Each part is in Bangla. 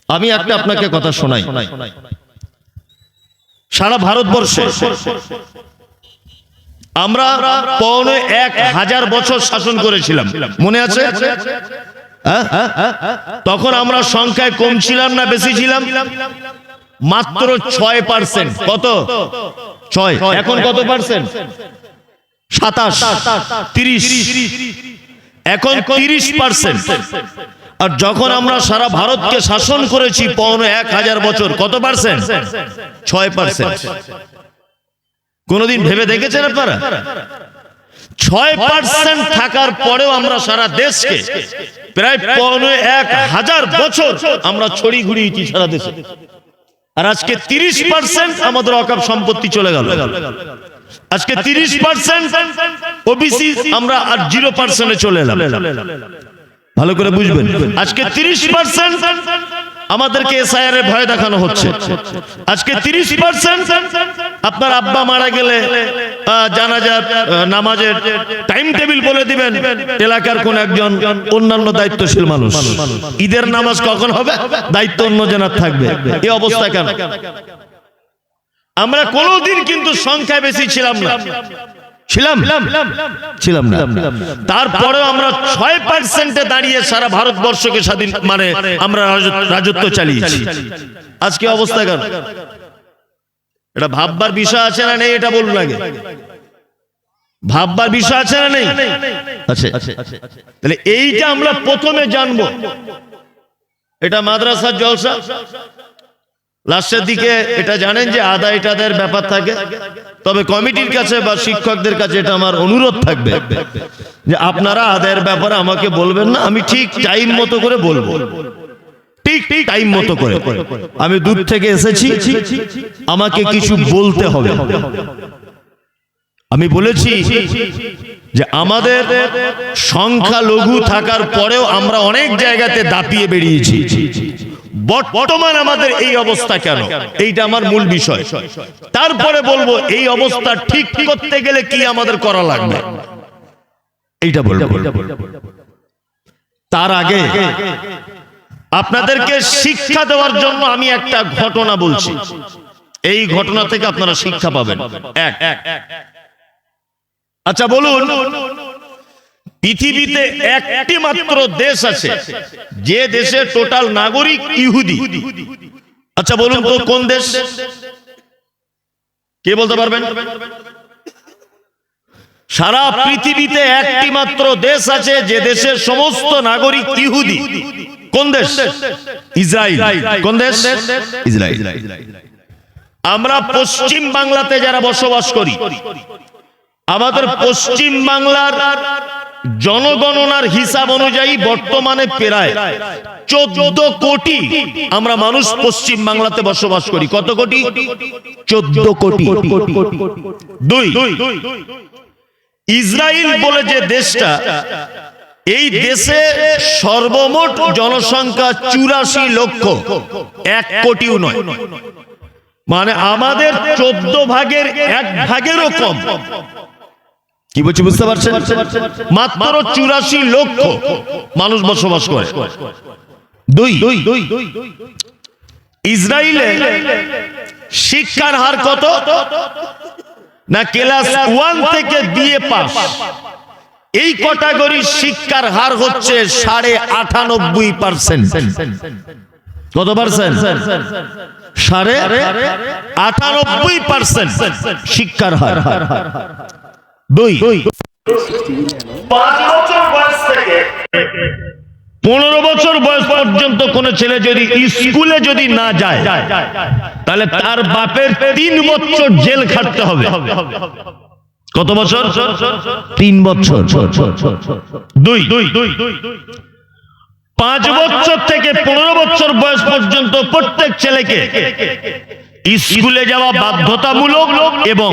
আমি একটা আপনাকে কথা শোনাই। সারা ভারতবর্ষে আমরা 1000 বছর শাসন করেছিলাম, মনে আছে? তখন আমরা সংখ্যায় কম ছিলাম না বেশি ছিলাম? মাত্র 6%। কত? 6। এখন কত পার্সেন্ট? 27, 30। এখন 30%। আর যখন আমরা সারা ভারতকে শাসন করেছি 1000 বছর, কত পার্সেন্ট? 6%। কোনদিন ভেবে দেখেছেন আপনারা? 6% থাকার পরেও আমরা সারা দেশকে প্রায় 1000 বছর আমরা ছড়ি ঘুরিয়েছি সারা দেশে। আর আজকে 30% আমাদের ওয়াকফ সম্পত্তি চলে গেল। আজকে 30% ওবিসি আমরা আর 0%-এ চলে এলাম। ভালো করে বুঝবেন, আজকে 30% আমাদেরকে এসআইআর এর ভয় দেখানো হচ্ছে। আজকে 30% আপনার আব্বা মারা গেলে জানাজার নামাজের টাইম টেবিল বলে দিবেন এলাকার কোন একজন অন্যান্য দায়িত্বশীল মানুষ। ঈদের নামাজ কখন হবে, দায়িত্ব অন্য জনের থাকবে। এই অবস্থা কেন? আমরা কোনোদিন কিন্তু সংখ্যায় বেশি ছিলাম না, ছিলাম না। তারপরেও আমরা 6%-এ দাঁড়িয়ে সারা ভারতবর্ষকে স্বাধীন মানে আমরা রাজত্ব চালিয়েছি। আজকে অবস্থা কেন? এটা ভাববার বিষয় আছে না নেই? এটা বলুন আগে। ভাববার বিষয় আছে না নেই? আছে। তাহলে এইটা আমরা প্রথমে জানবো। এটা মাদ্রাসার জলসা। লাস্টের দিকে এটা জানেন যে আদায় টাদায়ের ব্যাপার থাকে। তবে কমিটির কাছে বা শিক্ষকদের কাছে এটা আমার অনুরোধ থাকবে যে আপনারা আদায়ের ব্যাপারে আমাকে বলবেন না, আমি ঠিক টাইম মতো করে বলবো। ঠিক টাইম মতো করে। আমি দূর থেকে এসেছি, আমাকে কিছু বলতে হবে। আমি বলেছি যে আমাদের সংখ্যা লঘু থাকার পরেও আমরা অনেক জায়গাতে দাপিয়ে বেরিয়েছি। বর্তমান আমাদের এই অবস্থা কেন, এইটা আমার মূল বিষয়। তারপরে বলবো এই অবস্থা ঠিক করতে গেলে কি আমাদের করা লাগবে, এইটা বলবো। তার আগে আপনাদেরকে শিক্ষা দেওয়ার জন্য আমি একটা ঘটনা বলছি। এই ঘটনা থেকে আপনারা শিক্ষা পাবেন। আচ্ছা বলুন, পৃথিবীতে একটি মাত্র দেশ আছে যে দেশে টোটাল নাগরিক ইহুদি। আচ্ছা বলুন তো কোন দেশ? কে বলতে পারবেন? সারা পৃথিবীতে একটি মাত্র দেশ আছে যে দেশের সমস্ত নাগরিক ইহুদি। কোন দেশ? ইসরায়েল। কোন দেশ? ইসরায়েল। আমরা পশ্চিম বাংলাতে যারা বসবাস করি, আমাদের পশ্চিম বাংলার জনগণনার হিসাব অনুযায়ী বর্তমানে প্রায় 14 কোটি আমরা মানুষ পশ্চিম বাংলাতে বসবাস করি। কত কোটি? 14 কোটি। দুই, ইসরায়েল বলে যে দেশটা, এই দেশে সর্বমোট জনসংখ্যা 84 লক্ষ, 1 কোটিও নয়। মানে আমাদের 14 ভাগের 1 ভাগেরও কম। কি বলছি বুঝতে পারছেন? মাত্র 84 লক্ষ মানুষ বসবাস করে। দুই, ইসরায়েলে শিক্ষার হার কত? না ক্লাস 1 থেকে বিএ পাস, এই ক্যাটাগরির শিক্ষার হার হচ্ছে 98.5%। কত পার্সেন্ট? 98.5% শিক্ষার হার। দুই, 5 বছর বয়স থেকে 15 বছর বয়স পর্যন্ত কোন ছেলে যদি স্কুলে যদি না যায় তাহলে তার বাপের 3 বছর জেল খাটতে হবে। কত বছর? 3 বছর। দুই, 5 বছর থেকে 15 বছর বয়স পর্যন্ত প্রত্যেক ছেলেকে স্কুলে যাওয়া বাধ্যতামূলক এবং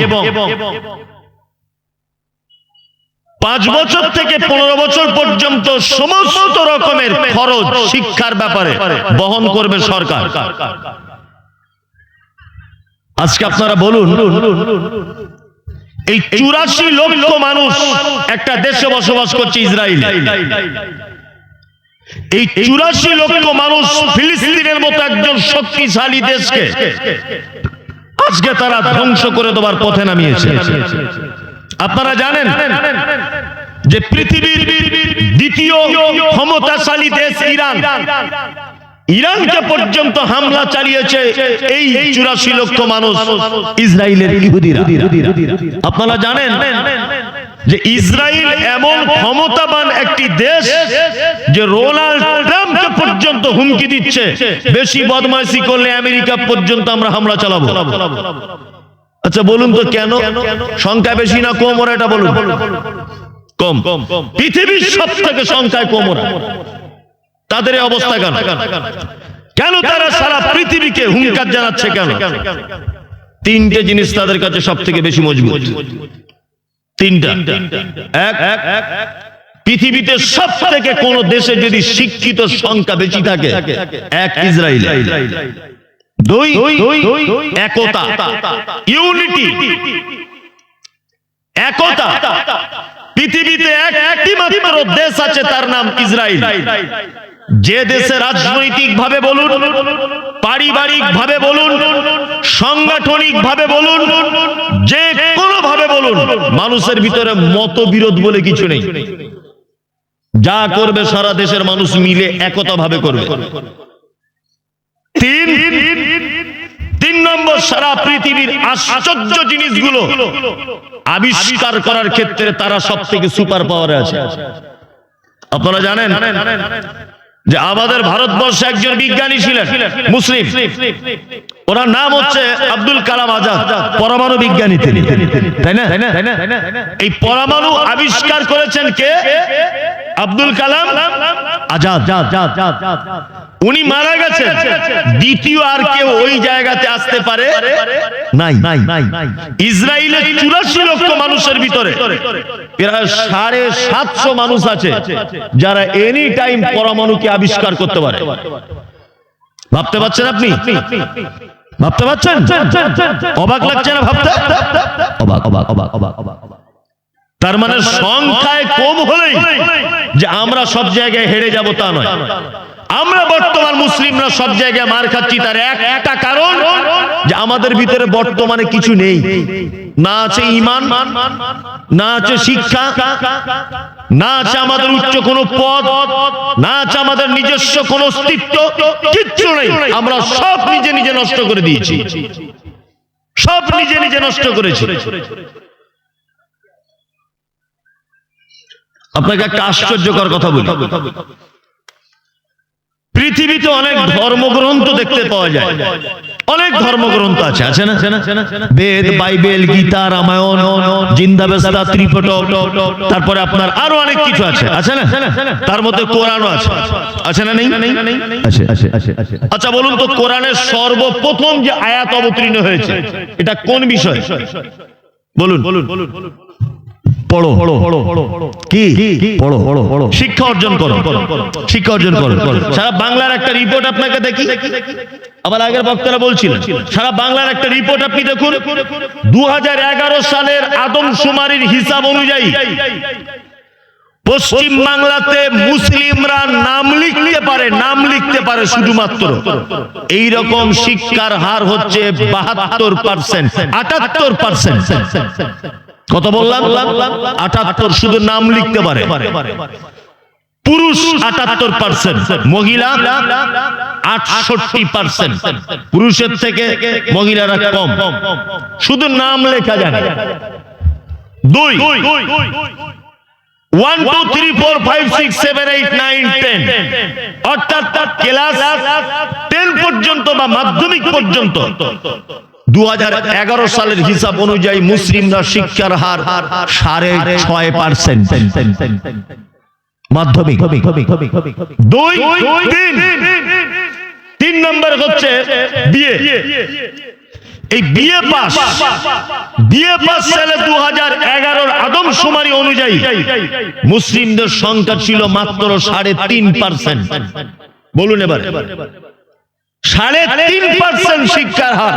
5 বছর থেকে 15 বছর পর্যন্ত সমস্ত রকমের খরচ শিক্ষার ব্যাপারে বহন করবে সরকার। আজকে আপনারা বলুন, এই 84 লক্ষ মানুষ একটা দেশে বসবাস করছে ইসরায়েল। এই 84 লক্ষ মানুষ ফিলিস্তিনের মতো শক্তিশালী দেশকে আজকে তারা ধ্বংস করে দেওয়ার পথে নামিয়েছে। আপনারা জানেন যে পৃথিবীর দ্বিতীয় ক্ষমতাশালী দেশ ইরান, ইরানকে পর্যন্ত হামলা চালিয়েছে এই 84 লক্ষ মানুষ ইসরায়েলের ইহুদিরা। আপনারা জানেন যে ইসরায়েল এমন ক্ষমতাবান একটি দেশ যে ডোনাল্ড ট্রাম্পকে পর্যন্ত হুমকি দিচ্ছে, বেশি বদমাইশি করলে আমেরিকা পর্যন্ত আমরা হামলা চালাবো। আচ্ছা বলুন তো কেন? সংখ্যা বেশি না কম ওরা, এটা বলুন। কম। পৃথিবীর সব থেকে সংখ্যায় কম ওরা। তাদের এই অবস্থা কেন? কেন তারা সারা পৃথিবীকে হুঙ্কার জানাচ্ছে? কেন? তিনটে জিনিস তাদের কাছে সব থেকে বেশি মজবুত। তিনটা। এক, পৃথিবীতে সব থেকে কোন দেশে যদি শিক্ষিত সংখ্যা বেশি থাকে, এক ইসরায়েল। দুই, একতা, ইউনিটি, একতা। পৃথিবীতে একটি মাত্র দেশ আছে, তার নাম ইসরায়েল। যে দেশে রাজনৈতিক ভাবে বলুন, পারিবারিক ভাবে বলুন, সাংগঠনিক ভাবে বলুন, যে কোনো ভাবে বলুন, মানুষের ভিতরে মতবিরোধ বলে কিছু নেই। যা করবে সারা দেশের মানুষ মিলে একতা ভাবে করবে। তিন নম্বর, সারা পৃথিবীর আশ্চর্য জিনিসগুলো আবিষ্কার করার ক্ষেত্রে তারা সব থেকে সুপার পাওয়ারে আছে। আপনারা জানেন যে আমাদের ভারতবর্ষে একজন বিজ্ঞানী ছিলেন মুসলিম, ওনার নাম হচ্ছে আব্দুল কালাম আজাদ, পরমাণু বিজ্ঞানী তিনি, তাই না? এই পরমাণু আবিষ্কার করেছেন কে? আব্দুল কালাম আজাদ। উনি মারা গেছেন, দ্বিতীয় আর কেউ ওই জায়গাতে আসতে পারে নাই। ইসরায়েলের 84 লক্ষ মানুষের ভিতরে প্রায় 750 মানুষ আছে যারা এনি টাইম পরমাণুকে আবিষ্কার করতে পারে। ভাবতে পারছেন আপনি? ভাবতে পারছেন? অবাক লাগছে না ভাবতে? অবাক। তার মানে সংখ্যায় কম হলেই যে আমরা সব জায়গায় হেরে যাব তা নয়। আমরা বর্তমান মুসলিমরা সব জায়গায় মার খাচ্ছি, তার একটা কারণ যে আমাদের ভিতরে বর্তমানে কিছু নেই। না আছে ঈমান, না আছে শিক্ষা, না আছে আমাদের উচ্চ কোনো পদ, না আছে আমাদের নিজস্ব কোনো অস্তিত্ব, কিচ্ছু নেই। আমরা সব নিজে নিজে নষ্ট করে দিয়েছি, সব নিজে নিজে নষ্ট করেছি। আপনাকে একটা আশ্চর্যকর কথা বলি, পৃথিবীতে অনেক ধর্মগ্রন্থ দেখতে পাওয়া যায়, অনেক ধর্মগ্রন্থ আছে, আছে না? বেদ, বাইবেল, গীতা, রামায়ণ, জিন্দাবেস্তা, ত্রিপিটক, তারপরে আপনার আরো অনেক কিছু আছে, আছে না? তার মধ্যে কোরআনও আছে, আছে না? নেই? আচ্ছা বলুন তো, কোরআনের সর্বপ্রথম যে আয়াত অবতীর্ণ হয়েছে এটা কোন বিষয়? বলুন। পড়ো। কি পড়ো? শিক্ষা অর্জন করো, শিক্ষা অর্জন করো। সারা বাংলার একটা রিপোর্ট আপনাকে দেখি, আবার আগের বক্তারা বলছিলেন, সারা বাংলার একটা রিপোর্ট আপনি দেখুন। 2011 সালের আদমশুমারির হিসাব অনুযায়ী পশ্চিম বাংলাতে মুসলিমরা নাম লিখতে পারে শুধুমাত্র। এই রকম শিক্ষার হার হচ্ছে 72%, 78%। কত বললাম? 78। শুধু নাম লিখতে পারে। পুরুষ 78%, মহিলা 68%। পুরুষের থেকে মহিলারা কম, শুধু নাম লেখা জানে। 2, 1 2 3 4 5 6 7 8 9 10, অর্থাৎ ক্লাস 10 পর্যন্ত বা মাধ্যমিক পর্যন্ত 2011 সালের হিসাব অনুযায়ী মুসলিমরা শিক্ষার হার 6.5%। মাধ্যমিক। 2, 3 নম্বর হচ্ছে বিএ। এই বিএ পাস সালে 2011 আদমশুমারি অনুযায়ী মুসলিমদের সংখ্যা ছিল মাত্র 3.5%। বলুন এবার, 3.5% শিক্ষার হার।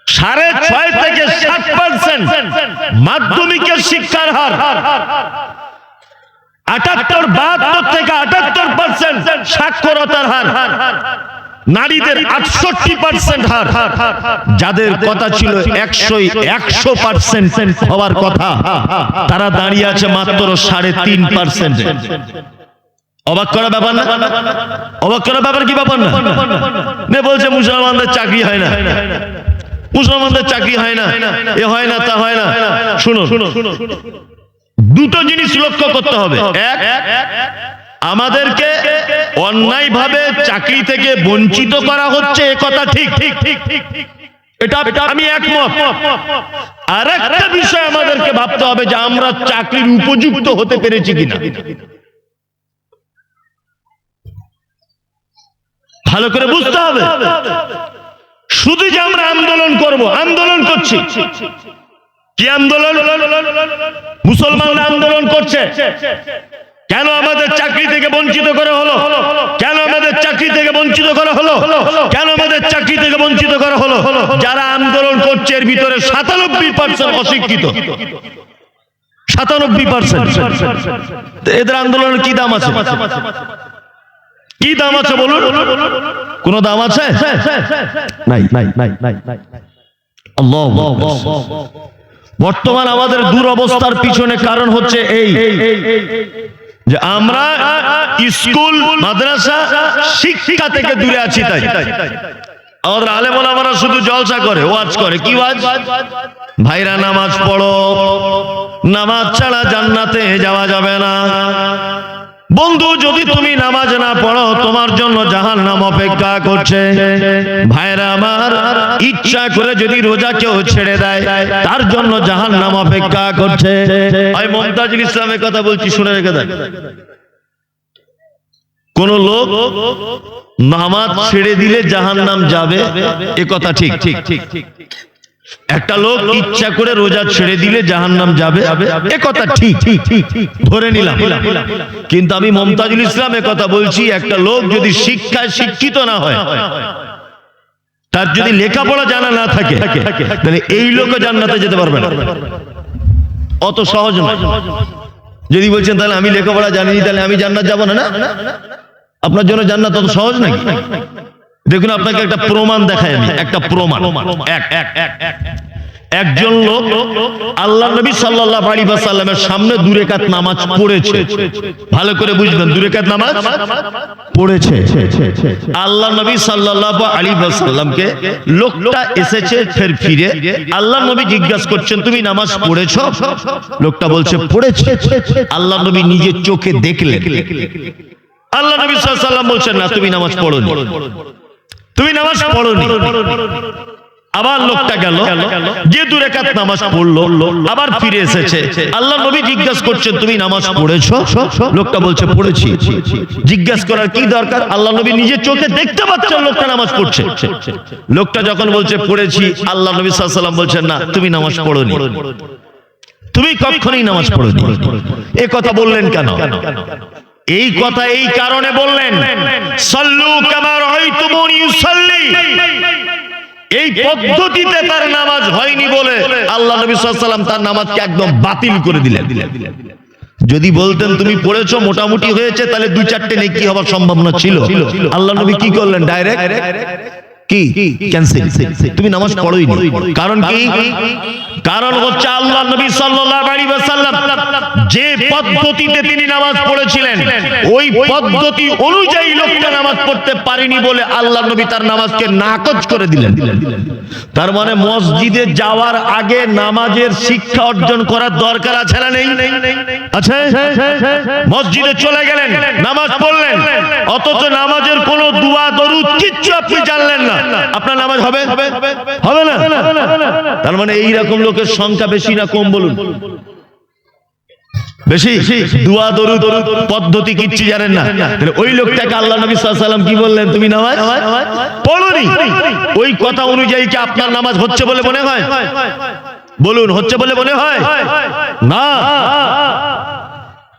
6.5 থেকে 7% মাধ্যমিকের শিক্ষার হার। 78, 72 থেকে 78% সাক্ষরতার হার। নারীদের 68% হার, যাদের কথা ছিল 100% হওয়ার কথা, তারা দাঁড়িয়ে আছে মাত্র 3.5%। অবাক করা ব্যাপার না? অবাক করা ব্যাপার কি ব্যাপার না? বলছে মুসলমানদের চাকরি হয় না, মুসলমানদের চাকরি হয় না, এ হয় না, তা হয় না। শুনুন, দুটো জিনিস লক্ষ্য করতে হবে। এক, আমাদেরকে অন্যায়ভাবে চাকরি থেকে বঞ্চিত করা হচ্ছে, এ কথা ঠিক, এটা আমি একমত। আর একটা বিষয় আমাদেরকে ভাবতে হবে যে আমরা চাকরির উপযুক্ত হতে পেরেছি কিনা। ভালো করে বুঝতে হবে। শুধু যে আমরা আন্দোলন করব, আন্দোলন করছি, কি আন্দোলন? মুসলমানরা আন্দোলন করছে, কেন আমাদের চাকরি থেকে বঞ্চিত করা হলো, কেন আমাদের চাকরি থেকে বঞ্চিত করা হলো, কেন আমাদের চাকরি থেকে বঞ্চিত করা হলো? যারা আন্দোলন করছে এর ভিতরে 97% অশিক্ষিত, 97%। এদের আন্দোলনের কি দাম আছে? কি দাম আছে বলুন? কোন দাম আছে? নাই। আল্লাহ, বর্তমান আমাদের দুরবস্থার পিছনে কারণ হচ্ছে এই যে আমরা স্কুল মাদ্রাসা শিক্ষা থেকে দূরে আছি। তাই আমাদের আলেম ওলামারা শুধু জলসা করে, ওয়াজ করে। কি ওয়াজ? ভাইরা নামাজ পড়ো, নামাজ ছাড়া জান্নাতে যাওয়া যাবে না। বন্ধু, যদি তুমি নামাজ না পড়ো তোমার জন্য জাহান্নাম অপেক্ষা করছে। ভাইরা আমার, ইচ্ছা করে যদি রোজা কেউ ছেড়ে দেয় তার জন্য জাহান্নাম অপেক্ষা করছে। আমি মমতাজুল ইসলামের কথা বলছি, শুনে রেখে দেন। কোন লোক নামাজ ছেড়ে দিলে জাহান্নাম যাবে, এ কথা ঠিক। একটা লোক ইচ্ছা করে রোজা ছেড়ে দিলে জাহান্নাম যাবে, এ কথা ঠিক, ধরে নিলাম। কিন্তু আমি মমতাজুল ইসলাম এ কথা বলছি, একটা লোক যদি শিক্ষায় শিক্ষিত না হয়, তার যদি লেখাপড়া জানা না থাকে, তাহলে এই লোকও জান্নাতে যেতে পারবে না। অত সহজ নয়। যদি বলছেন তাহলে আমি লেখাপড়া জানি, তাহলে আমি জান্নাত যাব না, আপনার জন্য জান্নাত অত সহজ নাকি? দেখুন, আপনাকে একটা প্রমাণ দেখাই আমি, একটা প্রমাণ। একজন লোক আল্লাহ নবী সাল্লাল্লাহু আলাইহি ওয়াসাল্লামের সামনে 2 রাকাত নামাজ পড়েছে। ভালো করে বুঝবেন, 2 রাকাত নামাজ পড়েছে। আল্লাহ নবী সাল্লাল্লাহু আলাইহি ওয়াসাল্লামকে লোকটা এসেছে ফিরে, আল্লাহ নবী জিজ্ঞাসা করছেন তুমি নামাজ পড়েছো? লোকটা বলছে পড়েছে। আল্লাহ নবী নিজের চোখে দেখলেন। আল্লাহ নবী সাল্লাল্লাহু আলাইহি ওয়াসাল্লাম বলছেন না, তুমি নামাজ পড়োনি, তুমি নামাজ পড়োনি। আবার লোকটা গেল, যে 2 রাকাত নামাজ পড়লো, আবার ফিরে এসেছে। আল্লাহ নবী জিজ্ঞাসা করছেন তুমি নামাজ পড়েছো? লোকটা বলছে পড়েছি। জিজ্ঞাসা করার কি দরকার? আল্লাহ নবী নিজের চোখে দেখতে পাচ্ছেন লোকটা নামাজ পড়ছে। লোকটা যখন বলছে পড়েছি, আল্লাহ নবী সাল্লাল্লাহু আলাইহি ওয়াসাল্লাম বলছেন না, তুমি নামাজ পড়োনি, তুমি কখনোই নামাজ পড়োনি। এ কথা বললেন কেন? এই কথা এই কারণে বললেন, সাল্লু কামা রাআইতুমুনি ইউসাল্লি। এই পদ্ধতিতে তার নামাজ হয়নি বলে আল্লাহ নবী সাল্লাল্লাহু আলাইহি ওয়াসাল্লাম তার নামাজকে একদম বাতিল করে দিলেন। যদি বলতেন তুমি পড়েছো, মোটামুটি হয়েছে, তাহলে 2-4টে নেকি হওয়ার সম্ভাবনা ছিল। আল্লাহ নবী কি করলেন? ডাইরেক্ট কি ক্যান্সেল, তুমি নামাজ পড়োই নি। কারণ কি? কারণ হচ্ছে আল্লাহ নবী সাল্লাল্লাহু আলাইহি ওয়াসাল্লাম যে পদ্ধতিতে তিনি নামাজ পড়েছিলেন, ওই পদ্ধতি অনুযায়ী লোকটা নামাজ পড়তে পারেনি বলে আল্লাহ নবী তার নামাজকে নাকচ করে দিলেন। তার মানে মসজিদে যাওয়ার আগে নামাজের শিক্ষা অর্জন করার দরকার আছে না নেই? আছে। মসজিদে চলে গেলেন, নামাজ পড়লেন, অথচ নামাজের কোনো দোয়া দরুদ কিচ্ছু আপনি জানলেন না, আপনার নামাজ হবে? হবে না। তার মানে এইরকম লোকের সংখ্যা বেশি না কম বলুন? বেশি। দোয়া দরুদ পদ্ধতি কিচ্ছু জানেন না। তাহলে ওই লোকটাকে আল্লাহ নবী সাল্লাল্লাহু আলাইহি ওয়াসাল্লাম কি বললেন? তুমি নামাজ পড়োনি। ওই কথা অনুযায়ী কি আপনার নামাজ হচ্ছে বলে মনে হয়? বলুন, হচ্ছে বলে মনে হয়? না।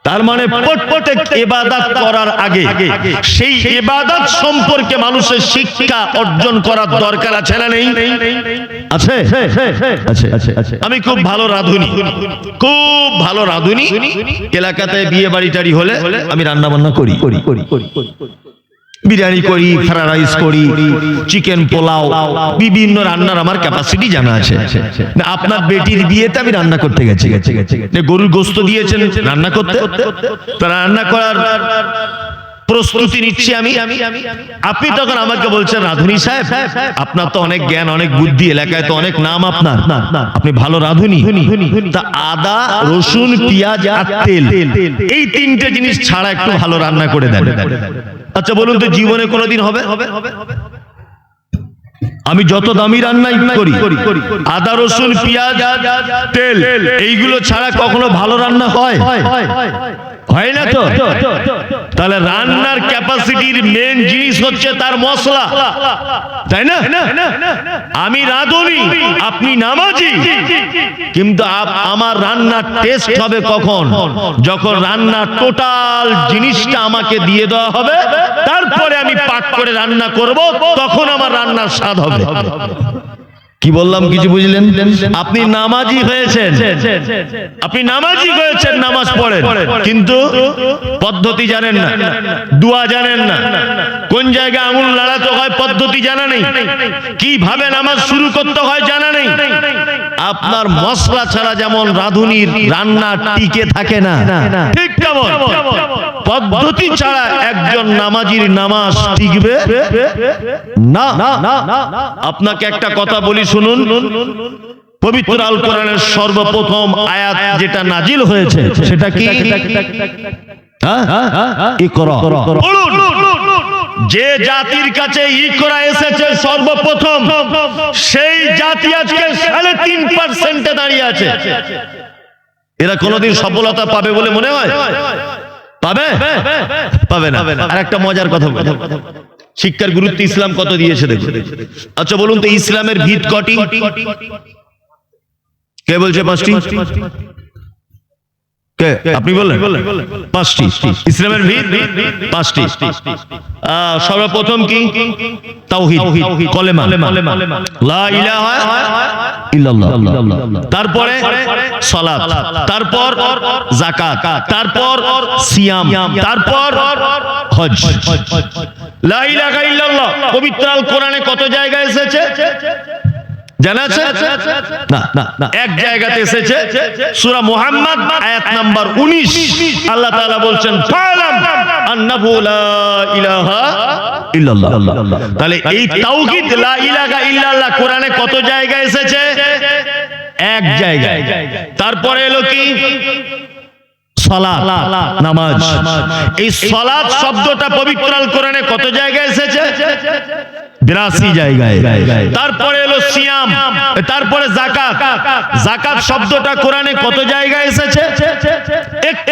তার মানে প্রত্যেক ইবাদত করার আগে সেই ইবাদত সম্পর্কে মানুষের শিক্ষা অর্জন করার দরকার আছে না নেই? আছে। আমি খুব ভালো রাঁধুনি, খুব ভালো রাঁধুনি। এলাকাতে বিয়ে বাড়ি টাড়ি হলে আমি রান্না বান্না করি। বিরিয়ানি করি, ফ্রাইড রাইস করি, চিকেন পোলাও, বিভিন্ন রান্নার আমার ক্যাপাসিটি জানা আছে। না আপনার বেটির বিয়েতে আমি রান্না করতে গেছি, গরুর গোশত দিয়েছেন রান্না করতে, তা রান্না করার প্রস্তুতি নিচ্ছি আমি। আপনি তখন আমাকে বলছেন রাঁধুনি সাহেব আপনার তো অনেক জ্ঞান অনেক বুদ্ধি, এলাকায় তো অনেক নাম আপনার, আপনি ভালো রাঁধুনি, তা আদা রসুন পেঁয়াজ আর তেল এই তিনটে জিনিস ছাড়া একটু ভালো রান্না করে দেন। আচ্ছা বলুন তো জীবনে কোনোদিন হবে? আমি যত দামি রান্নাই করি, আদা রসুন পেঁয়াজ তেল এইগুলো ছাড়া কখনো ভালো রান্না হয়? হয় না তো। তাহলে রান্নার ক্যাপাসিটির মেন জিনিস হচ্ছে তার মশলা, তাই না? আমি রাঁধুনি, আপনি নামাজি, কিন্তু আমার রান্নার টেস্ট হবে কখন? যখন রান্নার টোটাল জিনিসটা আমাকে দিয়ে দেওয়া হবে, তারপরে আমি পাক করে রান্না করব, তখন আমার রান্নার স্বাদ হবে। কি বললাম কিছু বুঝলেন? আপনি নামাজি হয়েছেন, আপনি নামাজি হয়েছেন, নামাজ পড়েন, কিন্তু পদ্ধতি জানেন না, দোয়া জানেন না, কোন জায়গায় আঙুল নাড়াতে হয় পদ্ধতি জানা নেই, কিভাবে নামাজ শুরু করতে হয় জানা নেই। আপনার মশলা ছাড়া যেমন রাঁধুনির রান্না টিকে থাকে না, ঠিক তেমন পদ্ধতি ছাড়া একজন নামাজির নামাজ টিকবে না। আপনাকে একটা কথা বলি শুনুন, পবিত্র আল কোরআনের সর্বপ্রথম আয়াত যেটা নাজিল হয়েছে সেটা কি? ইকরা। পড়ুন। যে জাতির কাছে ইকরা এসেছে সর্বপ্রথম, সেই জাতি আজকে 3.5% দাঁড়িয়ে আছে। এরা কোনোদিন সফলতা পাবে বলে মনে হয়? পাবে? পাবে না। আর একটা মজার কথা, শিক্ষার গুরুত্ব ইসলাম কত দিয়েছে দেখুন। আচ্ছা বলুন তো ইসলামের ভিত কটি? কে বলছে 5টি? কে? আপনি বললেন 5টি। ইসলামের ভিত 5টি। সর্বপ্রথম কি? তাওহীদ, কলেমা, লা ইলাহা ইল্লাল্লাহ। তারপরে সালাত, তারপর যাকাত, তারপর সিয়াম, তারপর হজ। লা ইলাহা ইল্লাল্লাহ পবিত্র আল কোরআনে কত জায়গায় এসেছে জানা আছে? না, এক জায়গাতে এসেছে, সূরা মুহাম্মদ আয়াত নাম্বার 19। আল্লাহ তাআলা বলছেন ফালাম আন্নাহু লা ইলাহা ইল্লাল্লাহ। তাহলে এই তাওহীদ লা ইলাহা ইল্লাল্লাহ কোরআনে কত জায়গায় এসেছে? এক জায়গায়। তারপরে এলো কি? সালাত, নামাজ। এই সালাত শব্দটা পবিত্র আল কোরআনে কত জায়গায় এসেছে? 82 জায়গায়। তারপরে এলো সিয়াম, তারপরে যাকাত। যাকাত শব্দটা কোরআনে কত জায়গায় এসেছে?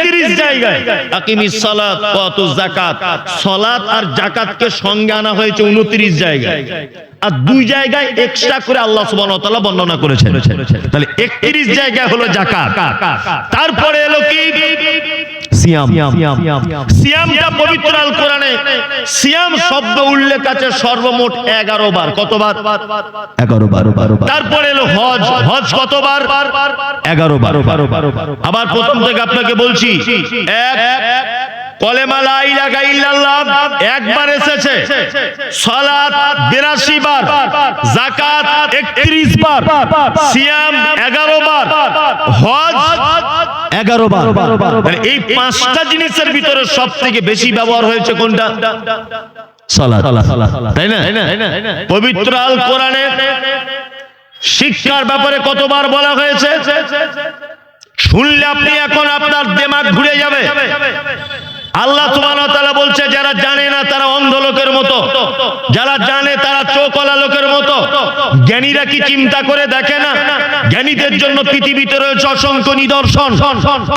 31 জায়গায়। আকিমিস সালাত ওয়া আতুজ যাকাত, সালাত আর যাকাতকে সঙ্গে আনা হয়েছে 29 জায়গায়। আর 2 জায়গায় এক্সট্রা করে আল্লাহ সুবহানাহু ওয়া তাআলা বর্ণনা করেছেন। তাহলে 31 জায়গায় হলো যাকাত। তারপরে এলো কি? সিয়াম। সিয়ামটা পবিত্র আল কোরআনে সিয়াম শব্দ উল্লেখ আছে সর্বমোট 11 বার। কতবার? 11 বার। তারপরে এলো হজ। হজ কতবার? 11 বার। আবার প্রথম থেকে আপনাকে বলছি, এক কলেমা লা ইলাহা ইল্লাল্লাহ একবার এসেছে, সালাত 82 বার, যাকাত 31 বার, সিয়াম 11 বার, হজ 11 বার। মানে এই 5টা জিনিসের ভিতরে সবথেকে বেশি ব্যবহার হয়েছে কোনটা? সালাত, তাই না? পবিত্র আল কোরআনে শিক্ষার ব্যাপারে কতবার বলা হয়েছে? শুনলে আপনি এখন আপনার দিমাগ ঘুরে যাবে। আল্লাহ সুবহানাহু ওয়া তাআলা বলছে যারা জানে না তারা অন্ধ লোকের মতো, যারা জানে তারা চোখওয়ালা লোকের মতো। জ্ঞানীরা কি চিন্তা করে দেখে না? জ্ঞানীদের জন্য পৃথিবীতে রয়েছে অসংখ্য নিদর্শন।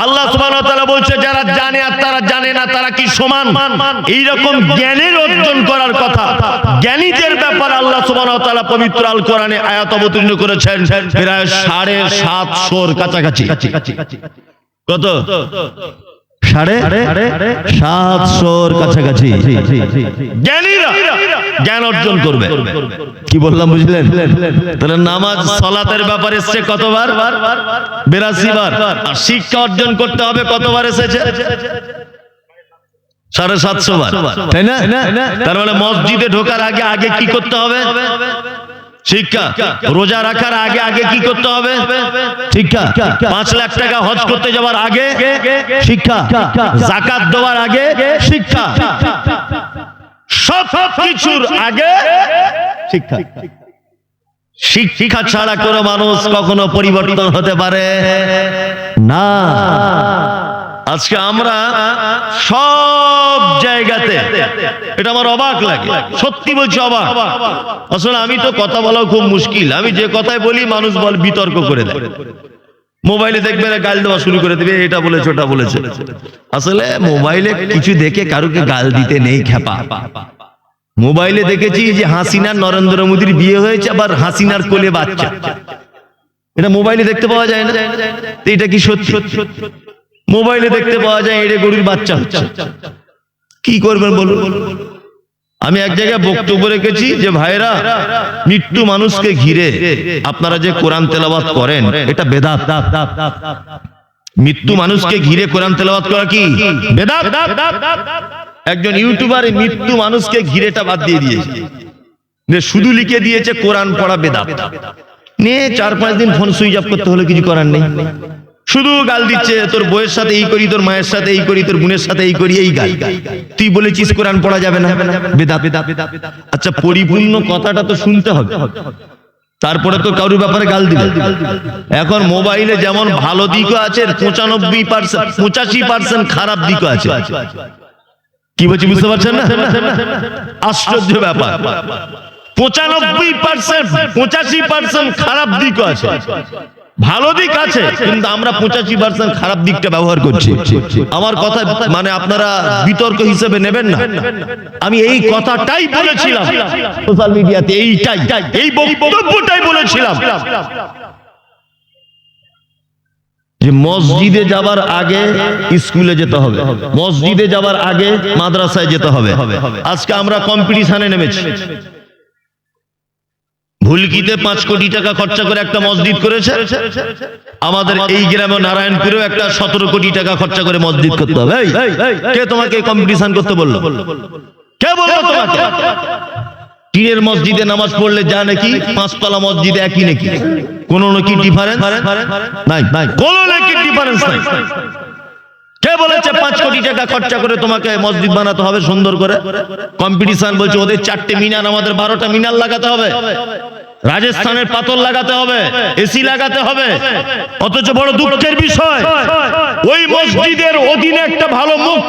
আল্লাহ সুবহানাহু ওয়া তাআলা বলছে যারা জানে আর তারা জানে না তারা কি সমান? এইরকম জ্ঞানের অর্জন করার কথা। জ্ঞানীদের ব্যাপারে আল্লাহ সুবহানাহু ওয়া তাআলা পবিত্র আল কোরআনে আয়াত অবতীর্ণ করেছেন প্রায় 750 কাছাকাছি। কত? 750 কাছাকাছি জ্ঞানীরা জ্ঞান অর্জন করবে। কি বললাম বুঝলেন? তাহলে নামাজ সালাতের ব্যাপারে এসেছে কতবার? 82 বার। আর শিক্ষা অর্জন করতে হবে কতবার এসেছে? 750 বার, তাই না? তার মানে মসজিদে ঢোকার আগে আগে কি করতে হবে? শিক্ষা। রোজা রাখার আগে আগে কি করতে হবে? শিক্ষা। 5 লাখ টাকা হজ করতে যাওয়ার আগে শিক্ষা। যাকাত দেওয়ার আগে শিক্ষা। সব কিছুর আগে শিক্ষা। শিক্ষা ছাড়া কোনো মানুষ কখনো পরিবর্তন হতে পারে না। আজকে আমরা সব জায়গাতে, এটা আমার অবাক লাগে, সত্যি বলছি অবাক। আসলে আমি তো কথা বলাও খুব মুশকিল, আমি যে কথাই বলি মানুষ বল বিতর্ক করে দেয়। মোবাইলে দেখবে গাল দেওয়া শুরু করে দেবে, এটা বলেছে ওটা বলেছে। আসলে মোবাইলে কিছু দেখে কারুকে গাল দিতে নেই খেপা। মোবাইলে দেখেছি যে হাসিনার নরেন্দ্র মোদীর বিয়ে হয়েছে, আবার হাসিনার কোলে বাচ্চা, এটা মোবাইলে দেখতে পাওয়া যায় না? এটা কি সত্যি? মোবাইলে দেখতে পাওয়া যায় এটা গরুর বাচ্চা হচ্ছে। কি করবেন বলুন? আমি এক জায়গায় বক্তব্য রেখেছি যে ভাইরা, মৃত্যু মানুষকে ঘিরে আপনারা যে কোরআন তেলাওয়াত করেন এটা বেদাত। মৃত্যু মানুষকে ঘিরে কোরআন তেলাওয়াত করা কি বেদাত? একজন ইউটিউবার মৃত্যু মানুষকে ঘিরেটা বাদ দিয়ে দিয়েছে, শুধু লিখে দিয়েছে কোরআন পড়া বেদাত। নিয়ে 4-5 দিন ফোন সুইচ অফ করতে হলো, কিছু করার নেই। শুধু গাল দিচ্ছে, তোর বউয়ের সাথে এই করি, তোর মায়ের সাথে এই করি, তোর বোনের সাথে এই করি, এই গাল। তুই বলেছিস কোরআন পড়া যাবে না, বেদাত। আচ্ছা, পরিপূর্ণ কথাটা তো শুনতে হবে, তারপরে তো কারোর ব্যাপারে গাল দিবে। এখন মোবাইলে যেমন ভালো দিকও আছে, 85% খারাপ দিকও আছে। কি বলছি বুঝতে পারছেন না? আশ্চর্য ব্যাপার, 85% খারাপ দিকও আছে, ভালো দিক আছে, কিন্তু আমরা 85% খারাপ দিকটা ব্যবহার করছি। আমার কথা মানে আপনারা বিতর্ক হিসেবে নেবেন না, আমি এই কথাটাই বলেছিলাম সোশ্যাল মিডিয়াতে, এই বক্তব্যটাই বলেছিলাম যে মসজিদে যাবার আগে স্কুলে যেতে হবে, মসজিদে যাবার আগে মাদ্রাসায় যেতে হবে। আজকে আমরা কম্পিটিশনে নেমেছি। ভুলকিতে 5 কোটি টাকা খরচা করে একটা মসজিদ করেছে, আমাদের এই গ্রামে নারায়ণপুরেও একটা 17 কোটি টাকা খরচা করে মসজিদ করতে হবে। কে তোমাকে কম্পিটিশন করতে বললো? কে বললো তোমাকে? টিনের মসজিদে নামাজ পড়লে যা নাকি 5 তলা মসজিদে একই নাকি? কোনো নাকি ডিফারেন্স নাই, কোনো নাকি ডিফারেন্স নাই। কে বলেছে 5 কোটি টাকা খরচা করে তোমাকে মসজিদ বানাতে হবে সুন্দর করে? কম্পিটিশন বলছে ওদের 4টে মিনার, আমাদের 12টা মিনার লাগাতে হবে, রাজস্থানের পাথর লাগাতে হবে, এসি লাগাতে হবে। অথচ বড় দুঃখের বিষয়, ওই মসজিদের অধীনে একটা ভালো মুখ